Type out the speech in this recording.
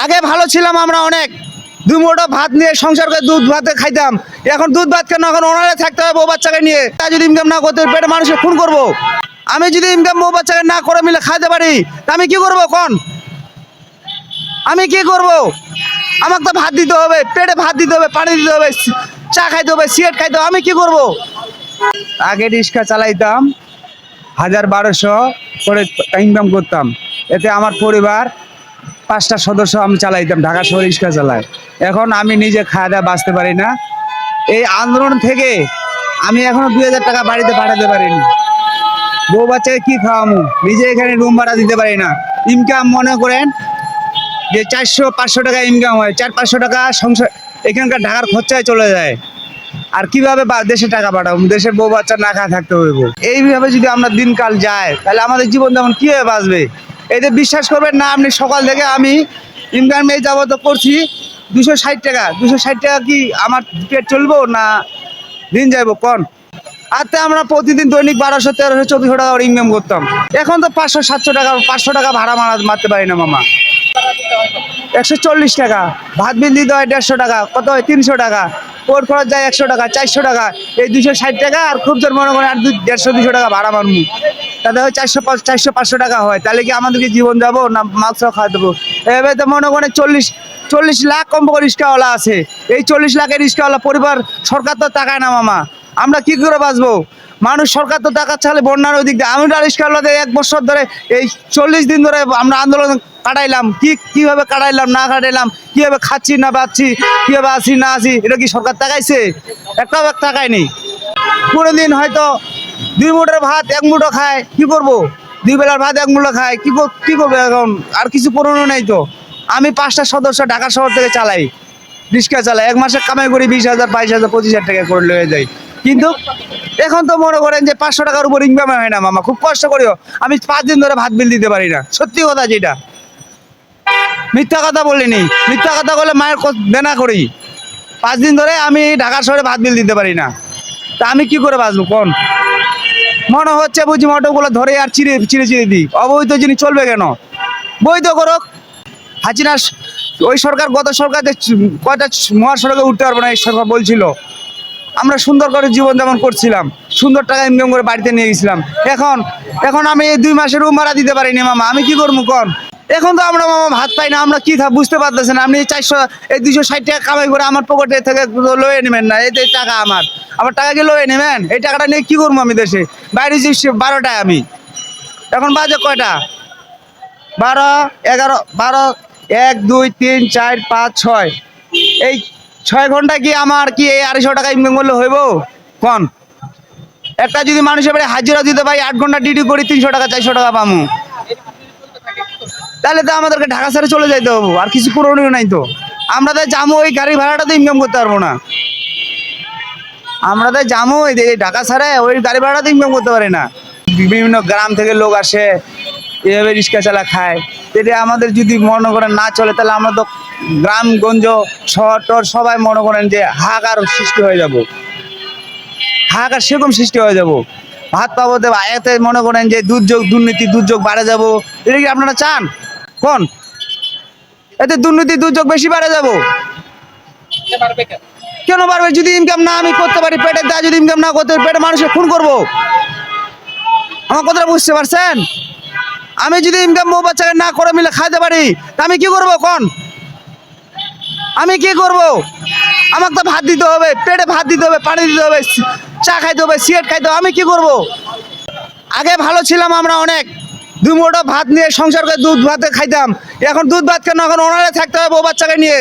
আগে ভালো ছিলাম আমরা অনেক, দুই মুঠো ভাত নিয়ে সংসার করে দুধ ভাতে খাইতাম। এখন দুধ ভাত কেন, এখন ওনারে থাকতে হবে বউ বাচ্চাকে নিয়ে। তা যদি ইনকাম না করতে পেটে মানুষকে খুন করবো। আমি যদি ইনকাম বউ বাচ্চাকে না করে মিলে খাইতে পারি, তা আমি কি করবো কোন? আমি কি করব? আমাকে তো ভাত দিতে হবে, পেটে ভাত দিতে হবে, পানি দিতে হবে, চা খাইতে হবে, সিগারেট খাইতে হবে। আমি কি করব? আগে রিক্সা চালাইতাম, 1000-1200 করে ইনকাম করতাম। এতে আমার পরিবার 5টা সদস্য আমি চালাইতাম, ঢাকা শহরে রিক্সা চালাই। এখন আমি নিজে খাওয়া দাওয়া বাঁচতে পারি না। এই আন্দোলন থেকে আমি এখনো 2000 টাকা বাড়িতে পাঠাতে পারিনি। বউ বাচ্চাকে কি খাওয়ামু? নিজে এখানে রুম ভাড়া দিতে পারি না। ইনকাম মনে করেন যে 400-500 টাকা ইনকাম হয়, 400-500 টাকা সংসার এখানকার ঢাকার খরচায় চলে যায়। আর কিভাবে দেশে টাকা পাঠাবো? দেশের বউ বাচ্চা না খাওয়া থাকতে হইব। এইভাবে যদি আমরা দিনকাল যায়, তাহলে আমাদের জীবন যেমন কিভাবে বাঁচবে? এতে বিশ্বাস করবেন না, আপনি সকাল থেকে আমি ইনকাম এই যাবত করছি 260 টাকা। 260 টাকা কি আমার পেট চলবো না দিন যাইব কোন? আর আমরা প্রতিদিন দৈনিক 1200-1300-1400 টাকা ইনকাম করতাম। এখন তো 500-700 টাকা, 500 টাকা ভাড়া মারতে পারি না মামা। 140 টাকা ভাত বিল দিতে হয়, 150 টাকা, কত হয় 300 টাকা, ওর খরচ যায় 100 টাকা, 400 টাকা, এই 260 টাকা। আর খুব জোর মনে করেন আর 150-200 টাকা ভাড়া মারমু, তাতে হয় 400-500 টাকা হয়। তাহলে কি আমাদেরকে জীবন যাবো না মাংস খাওয়া দেবো? এভাবে তো মনে করেন 40 লাখ কমপক্ষে রিক্সাওয়ালা আছে। এই 40 লাখের রিক্সাওয়ালা পরিবার সরকার তো টাকায় না মামা। আমরা কি করে বাঁচবো? মানুষ সরকার তো টাকা চালে বন্যার ওই দিক দিয়ে। আমি রিক্সাওয়ালাদের 1 বছর ধরে, এই 40 দিন ধরে আমরা আন্দোলন কাটাইলাম। কিভাবে কাটাইলাম না কাটাইলাম, কিভাবে খাচ্ছি না পাচ্ছি, কিভাবে আসি না আসি, এটা কি সরকার টাকাইছে? একটাও টাকায় নেই। কোনোদিন হয়তো 2 মুঠোর ভাত 1 মুঠো খায়, কি করবো? 2 বেলার ভাত 1 মুঠো খায়, কি করবো এখন? আর কিছু করণীয় নেই তো। আমি 5টা সদস্য ঢাকা শহর থেকে চালাই, রিক্সা চালাই। 1 মাসে কামাই করি 20,000, 22,000, 25,000 টাকা করে লয়ে যাই। কিন্তু এখন তো মনে করেন যে 500 টাকার উপর ইনকাম হয় না মামা। খুব কষ্ট করিও, আমি 5 দিন ধরে ভাত বিল দিতে পারি না। সত্যি কথা যেটা, মিথ্যা কথা বলিনি। মিথ্যা কথা বলে মায়ের দেনা করি। 5 দিন ধরে আমি ঢাকা শহরে ভাত বিল দিতে পারি না। তা আমি কি করে বাঁচবো কোন? মনে হচ্ছে বুঝি মোটরগুলো ধরে আর চিরে দিই। অবৈধ জিনিস চলবে কেন? বৈধ করুক। হাসিনা ওই সরকার, গত সরকার কয়টা মহাসড়কে উঠতে পারবো না এই সরকার বলছিল। আমরা সুন্দর করে জীবনযাপন করছিলাম, সুন্দর টাকা ইনকাম করে বাড়িতে নিয়ে গেছিলাম। এখন আমি এই 2 মাসের রুম ভাড়া দিতে পারিনি মামা। আমি কি করবো কোন? এখন তো আমরা মামা ভাত পাই না। আমরা কি বুঝতে পারতেছেন? আপনি 260 টাকা কামাই করে আমার পকেটে থেকে লয়ে নেবেন না। এই টাকা আমার টাকা কি লয়ে নেবেন? এই টাকাটা নিয়ে কি করবো আমি দেশে? বাইরে যাচ্ছি 12টায়। আমি এখন বাজে কয়টা? 12, 11, 12, 1, 2, 3, 4, 5, 6। এই 6 ঘন্টা কি আমার কি এই 250 টাকা ইনকাম করলে হইব কোন? একটা যদি মানুষের বাড়ি হাজিরা দিতে পারি, 8 ঘন্টা ডিউটি করি, 300 টাকা 400 টাকা পাবো। তাহলে তো আমাদেরকে ঢাকা ছেড়ে চলে যাইতে হবে। আর কিছু করণীয় নাই তো। আমরা তো যাবো, ওই গাড়ি ভাড়াটা তো ইনকাম করতে পারবো না। আমরা তো যাবো ওই ঢাকা ছাড়ে, ওই গাড়ি ভাড়াটা তো ইনকাম করতে পারি না। বিভিন্ন গ্রাম থেকে লোক আসে, এভাবে রিক্সা চালা খায়। এটা আমাদের যদি মনে করেন না চলে, তাহলে আমরা তো গ্রামগঞ্জ শহর টর সবাই মনে করেন যে হাহাকার সৃষ্টি হয়ে যাব। হাহাকার সেরকম সৃষ্টি হয়ে যাব। ভাত পাবো দেবো, এতে মনে করেন যে দুর্নীতি দুর্যোগ বাড়ে যাব। এটা কি আপনারা চান কোন? এতে দুর্নীতি দুর্যোগ বেশি বাড়ে যাব। কেন বাড়বে? যদি ইনকাম না আমি করতে পারি, পেটের দায় যদি ইনকাম না করতে পারি, পেটে মানুষকে খুন করবো। আমার কথাটা বুঝতে পারছেন? আমি যদি ইনকাম বউ বাচ্চাকে না করে মিলে খাইতে পারি, তা আমি কি করবো কোন? আমি কি করব? আমাকে তো ভাত দিতে হবে, পেটে ভাত দিতে হবে, পানি দিতে হবে, চা খাইতে হবে, সিগারেট খাইতে হবে। আমি কি করব? আগে ভালো ছিলাম আমরা অনেক, 2 মুঠো ভাত নিয়ে সংসার করে দুধ ভাতে খাইতাম। এখন দুধ ভাত কেন, এখন ওনারে থাকতে হবে বউ বাচ্চাকে নিয়ে।